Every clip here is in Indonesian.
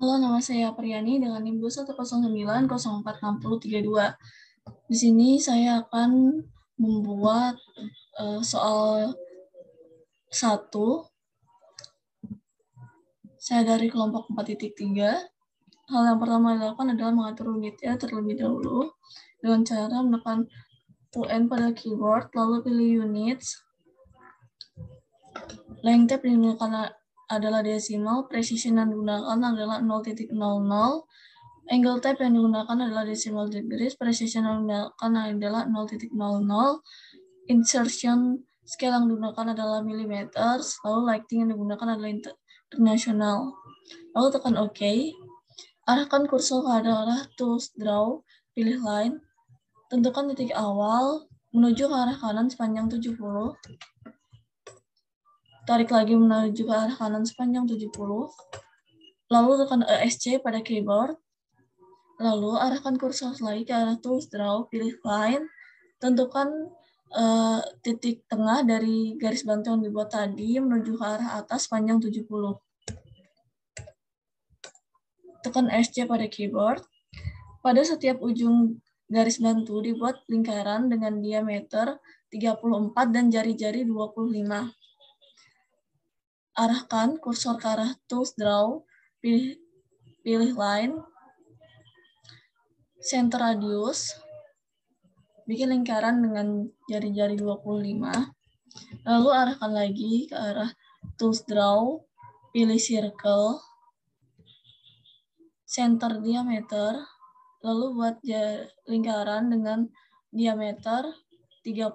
Halo, nama saya Priyani dengan NIM 210904062. Di sini saya akan membuat soal 1. Saya dari kelompok 4.3. Hal yang pertama dilakukan adalah mengatur unitnya terlebih dahulu dengan cara menekan UN pada keyboard, lalu pilih units. Length tab digunakan adalah desimal, precision yang digunakan adalah 0.00. Angle tab yang digunakan adalah decimal degrees, precision yang digunakan adalah 0.00. Insertion scale yang digunakan adalah millimeter, lalu lighting yang digunakan adalah international. Lalu tekan OK. Arahkan kursor ke arah tools draw, pilih line, tentukan titik awal, menuju ke arah kanan sepanjang 70. Tarik lagi menuju ke arah kanan sepanjang 70. Lalu tekan ESC pada keyboard. Lalu arahkan kursor lagi ke arah tools draw, pilih line, tentukan titik tengah dari garis bantu yang dibuat tadi menuju ke arah atas panjang 70. Tekan ESC pada keyboard. Pada setiap ujung garis bantu dibuat lingkaran dengan diameter 34 dan jari-jari 25. Arahkan kursor ke arah tools draw, pilih line, center radius, bikin lingkaran dengan jari-jari 25. Lalu arahkan lagi ke arah tools draw, pilih circle, center diameter, lalu buat lingkaran dengan diameter 34.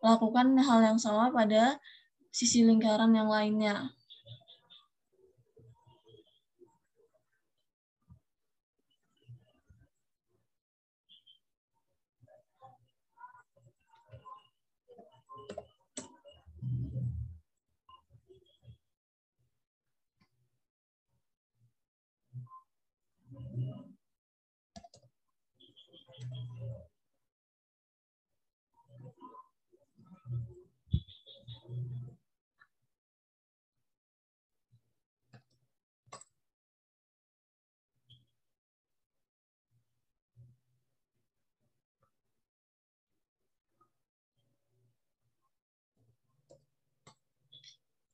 Lakukan hal yang sama pada sisi lingkaran yang lainnya.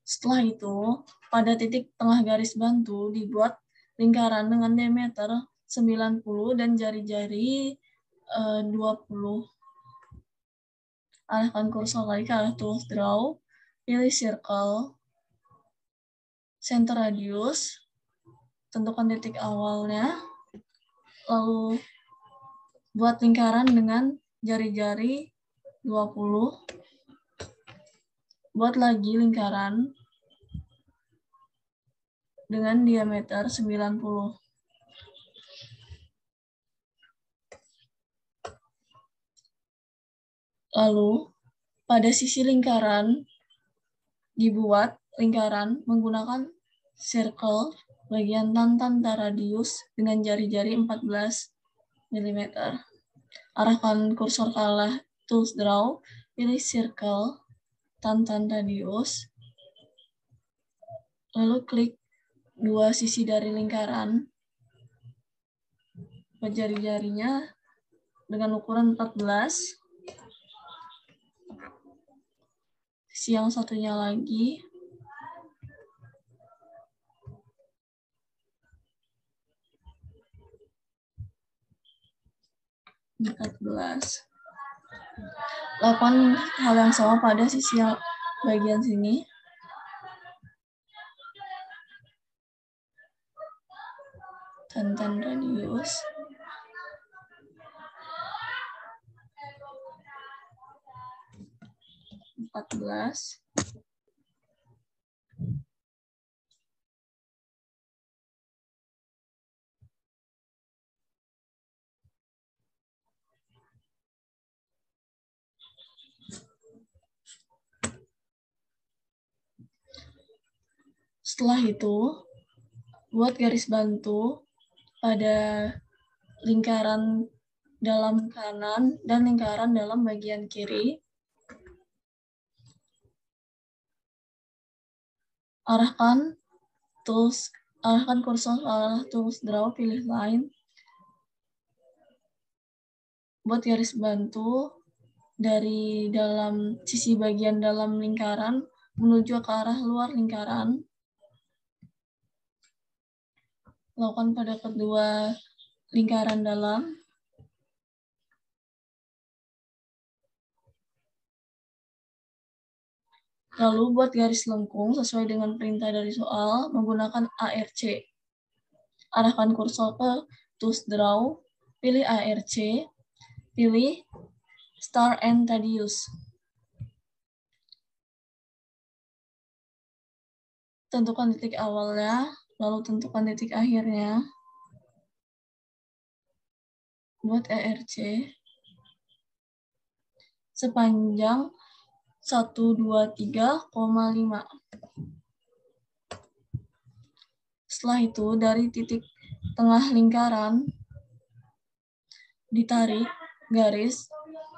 Setelah itu, pada titik tengah garis bantu dibuat lingkaran dengan diameter 90 dan jari-jari 20. Arahkan kursor lagi ke arah tools draw, pilih circle, center radius, tentukan titik awalnya, lalu buat lingkaran dengan jari-jari 20. Buat lagi lingkaran dengan diameter 90. Lalu, pada sisi lingkaran, dibuat lingkaran menggunakan circle bagian tanda radius dengan jari-jari 14 mm. Arahkan kursor ke arah tools draw, pilih circle, tanda radius, lalu klik dua sisi dari lingkaran, buat jari-jarinya dengan ukuran 14. Sisi yang satunya lagi. Lakukan hal yang sama pada sisi yang bagian sini. Tanda radius. Setelah itu, buat garis bantu pada lingkaran dalam kanan dan lingkaran dalam bagian kiri. Arahkan tools Arahkan kursor ke arah tools draw, pilih line. Buat garis bantu dari dalam sisi bagian dalam lingkaran menuju ke arah luar lingkaran. Lakukan pada kedua lingkaran dalam. Lalu buat garis lengkung sesuai dengan perintah dari soal menggunakan ARC. Arahkan kursor ke tools draw, pilih ARC, pilih start and radius. Tentukan titik awalnya, lalu tentukan titik akhirnya. Buat ARC sepanjang 123,5. Setelah itu, dari titik tengah lingkaran, ditarik garis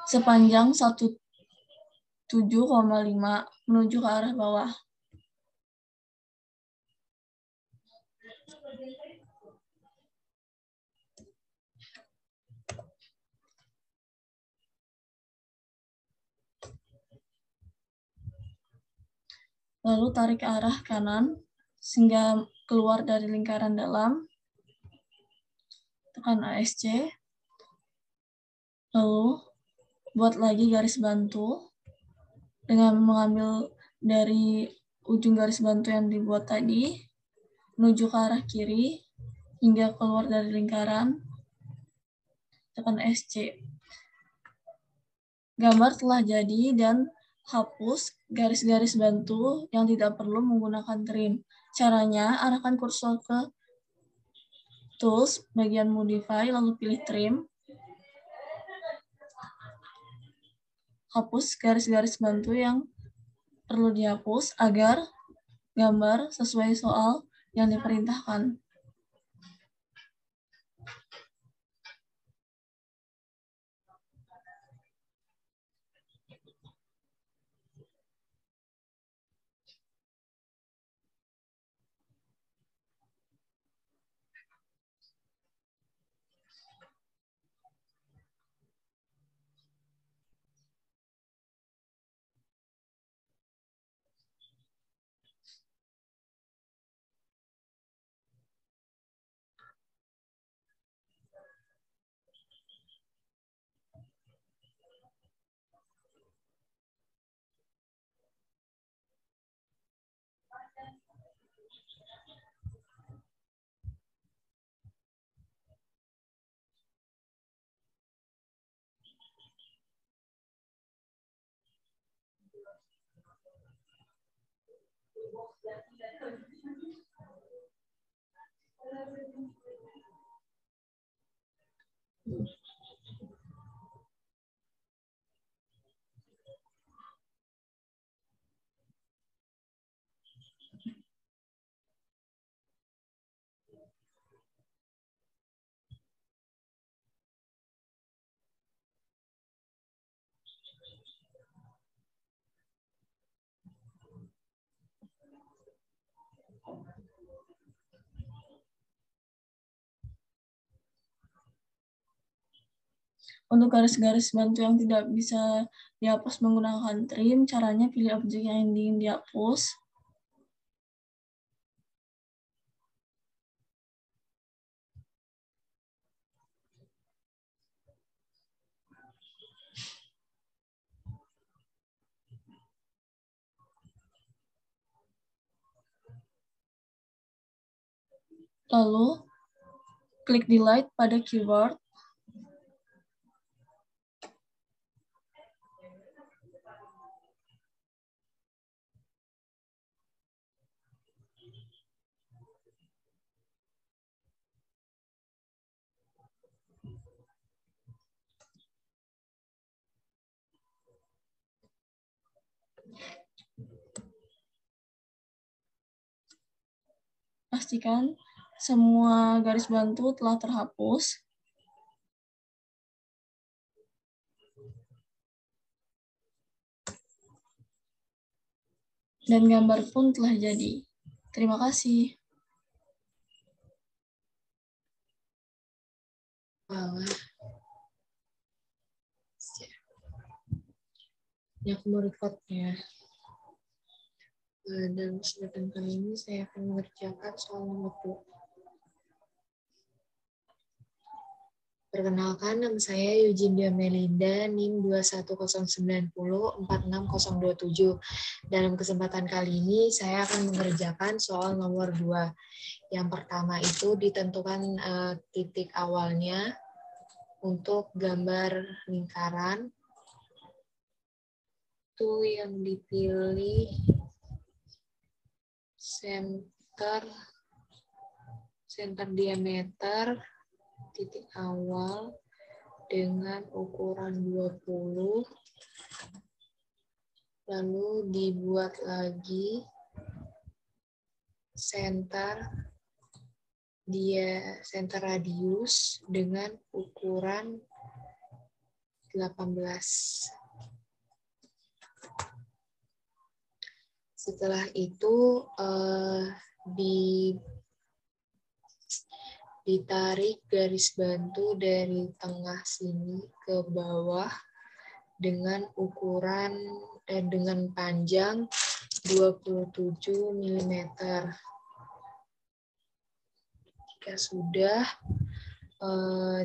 sepanjang 17,5 menuju ke arah bawah. Lalu tarik ke arah kanan sehingga keluar dari lingkaran dalam. Tekan ASC. Lalu buat lagi garis bantu dengan mengambil dari ujung garis bantu yang dibuat tadi menuju ke arah kiri hingga keluar dari lingkaran. Tekan SC. Gambar telah jadi dan hapus garis-garis bantu yang tidak perlu menggunakan trim. Caranya, arahkan kursor ke tools bagian modify lalu pilih trim. Hapus garis-garis bantu yang perlu dihapus agar gambar sesuai soal yang diperintahkan. Untuk garis-garis bantu yang tidak bisa dihapus menggunakan trim, caranya pilih objek yang ingin dihapus. Lalu, klik delete pada keyword. Pastikan semua garis bantu telah terhapus. Dan gambar pun telah jadi. Terima kasih. banget. Ini aku mau recordnya. Dalam kesempatan kali ini saya akan mengerjakan soal nomor 2. Perkenalkan, nama saya Eugenia Melinda, NIM 21090460027. Dalam kesempatan kali ini saya akan mengerjakan soal nomor 2. Yang pertama itu ditentukan titik awalnya untuk gambar lingkaran. Itu yang dipilih center diameter titik awal dengan ukuran 20, lalu dibuat lagi center radius dengan ukuran 18. Setelah itu ditarik garis bantu dari tengah sini ke bawah dengan ukuran dengan panjang 27 mm. Jika sudah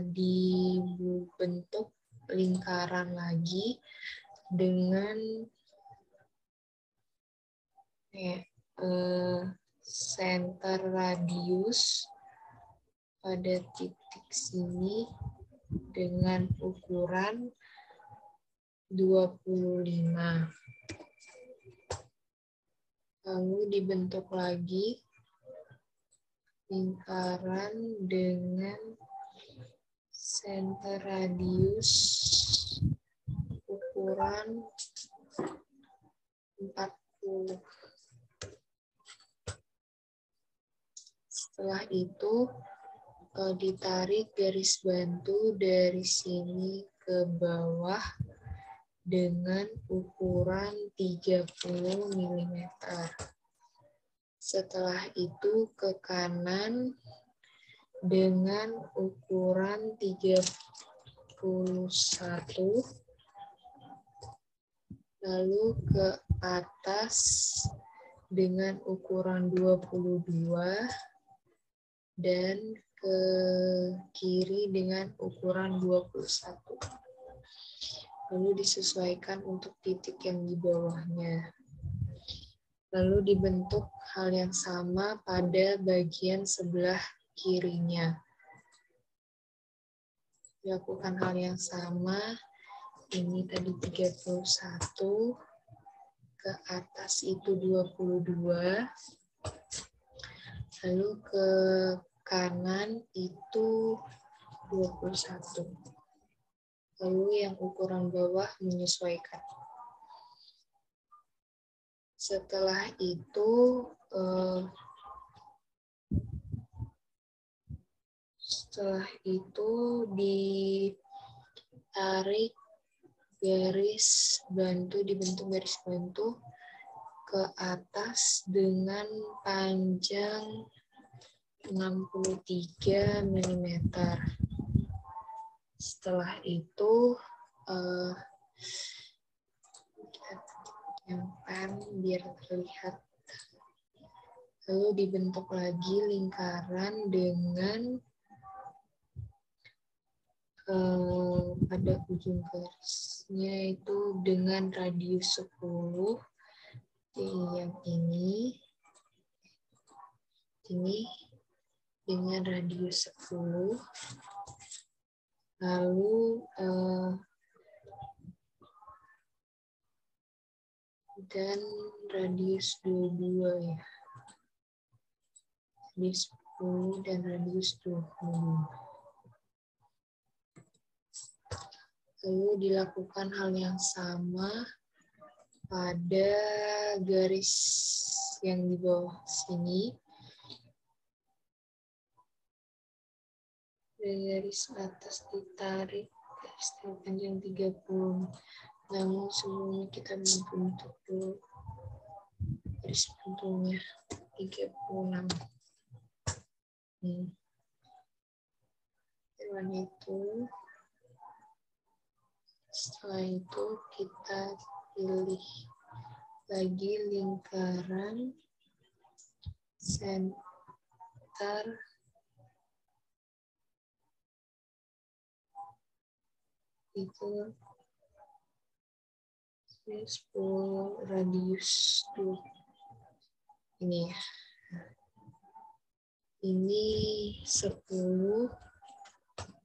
dibentuk lingkaran lagi dengan center radius pada titik sini dengan ukuran 25. Lalu dibentuk lagi lingkaran dengan center radius ukuran 40. Setelah itu ditarik garis bantu dari sini ke bawah dengan ukuran 30 mm. Setelah itu ke kanan dengan ukuran 31, lalu ke atas dengan ukuran 22, dan ke kiri dengan ukuran 21. Lalu disesuaikan untuk titik yang di bawahnya. Lalu dibentuk hal yang sama pada bagian sebelah kirinya. Dilakukan hal yang sama, ini tadi 31, ke atas itu 22, lalu ke kanan itu 21. Lalu yang ukuran bawah menyesuaikan. Setelah itu ditarik garis bantu, dibentuk garis bantu ke atas dengan panjang 63 mm. Setelah itu biar terlihat. Lalu dibentuk lagi lingkaran dengan pada ujung garisnya itu dengan radius 10. Yang ini dengan radius 10. Lalu dan radius 22 ya. Radius 10 dan radius 20. Lalu dilakukan hal yang sama pada garis yang di bawah sini. Dari garis atas ditarik garis panjang 30. Namun sebelumnya kita membentuk dulu garis bentuknya 36. cuman itu. Setelah itu kita pilih lagi lingkaran center itu 10 radius 2. Ini ya. Ini 10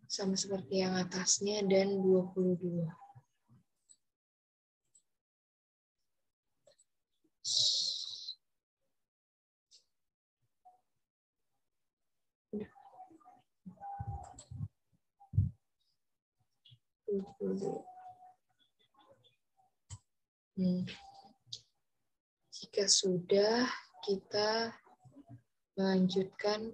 sama seperti yang atasnya dan 22. Jika sudah, kita melanjutkan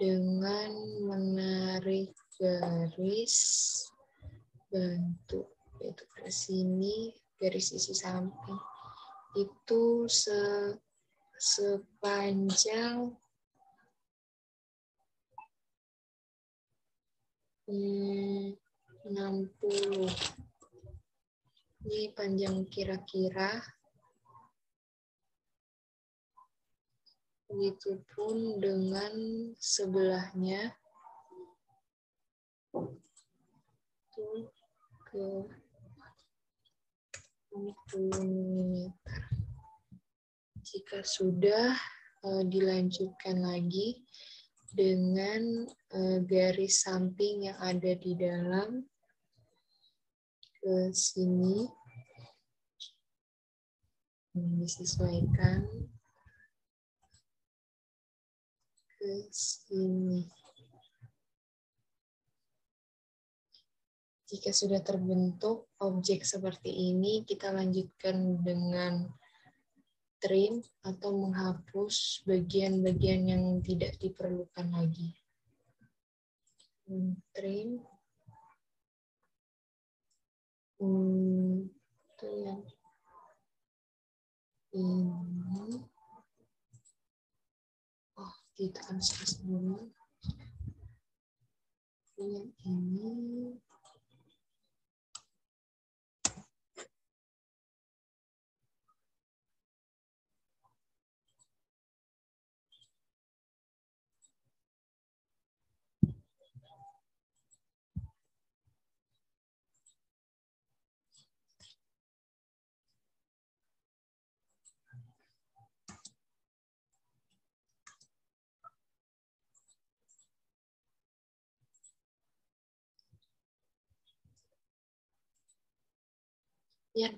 dengan menarik garis bantu, yaitu ke sini garis sisi samping itu sepanjang 60. Ini panjang kira-kira. Begitupun dengan sebelahnya. Itu ke 60 mm. Jika sudah, dilanjutkan lagi dengan garis samping yang ada di dalam ke sini. Disesuaikan ke sini. Jika sudah terbentuk objek seperti ini, kita lanjutkan dengan trim atau menghapus bagian-bagian yang tidak diperlukan lagi. Trim. Itu yang ini. Oh, ditekan dulu. Yang ini. Ya,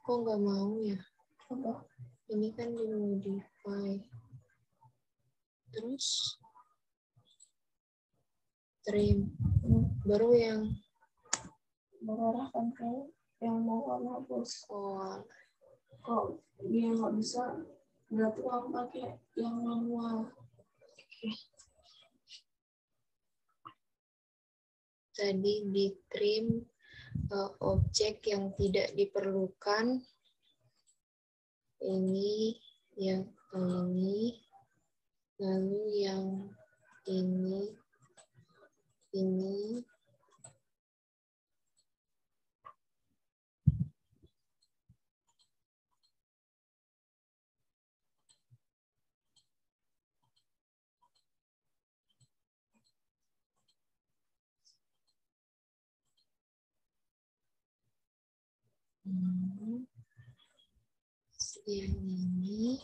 kok nggak mau ya? Ini kan dimodify. Terus trim. Baru yang mengarahkan ke yang mau hapus. oh, Kok dia nggak bisa, berarti kamu pakai yang manual. tadi di trim objek yang tidak diperlukan. Ini yang ini, lalu yang ini. Yang ini.